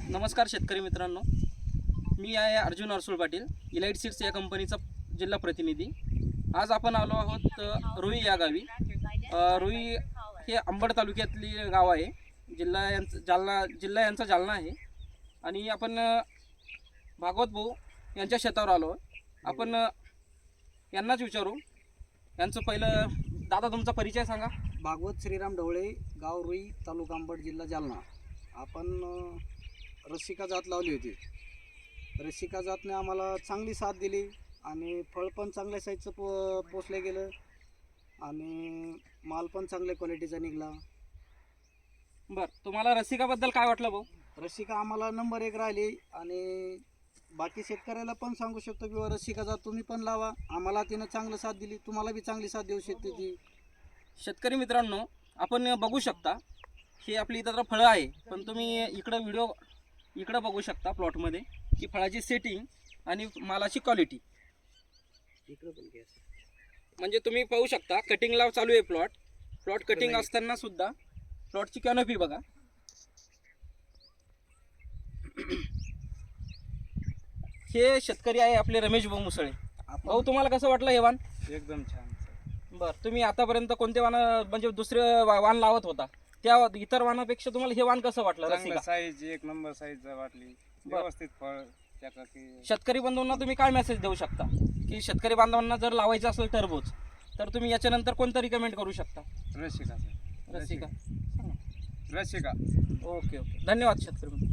नमस्कार शेतकरी मित्रांनो, मी आहे अर्जुन अरसूळ पाटील, इलाइट सीड्स या कंपनीचा जिल्हा प्रतिनिधी। आज आपण आलो आहोत रुई या गावी। रुई हे अंबड तालुक्यातली गाव आहे। जिल्हा यांचा जालना आहे आणि आपण भागवत भाऊ यांच्या शेतावर आलो। आपण यांनाच विचारू, यांचं पहिलं दादा तुमचा परिचय सांगा। भागवत श्रीराम ढवळे, गाव रुई, तालुका अंबड, जिल्हा जालना। आपण रसिका जात लावली होती। रसिका जातने आम्हाला चांगली साथ दिली आणि फळ पण चांगल्या साईजचं पोचलं गेलं आणि माल पण चांगल्या क्वालिटीचा निघाला। बरं, तुम्हाला रसिकाबद्दल काय वाटलं भाऊ? रसिका आम्हाला नंबर 1 राहिली आणि बाकी शेतकऱ्याला पण सांगू शकतो की रसिका जात तुम्ही पण लावा। आम्हाला तिनं चांगलं साथ दिली, तुम्हाला बी चांगली साथ देऊ शकते ती। शेतकरी मित्रांनो, आपण बघू शकता ही आपली इथं फळं आहे, पण तुम्ही इकडं बघू शकता प्लॉटमध्ये की फळाची सेटिंग आणि मालाची क्वालिटी। म्हणजे तुम्ही पाहू शकता कटिंगला चालू आहे प्लॉट कटिंग असताना सुद्धा प्लॉटची कॅनोपी बघा। हे शेतकरी आहे आपले रमेश भाऊ मुसळे। भाऊ, तुम्हाला कसं वाटलं हे वाण? एकदम छान। बरं, तुम्ही आतापर्यंत कोणते वाण म्हणजे दुसरे वाण लावत होता, त्या इतर वाणापेक्षा तुम्हाला हे वाण कसं वाटलं? रसिका साईज एक नंबर साईज वाटली, व्यवस्थित फळ त्याचा की। शेतकरी बांधवांना तुम्ही काय मेसेज देऊ शकता की शेतकरी बांधवांना जर लावायचं असेल टरबूज तर तुम्ही याच्यानंतर कोणतं रिकमेंड करू शकता? रसिका रसिका रसिका। ओके, धन्यवाद शेतकरी.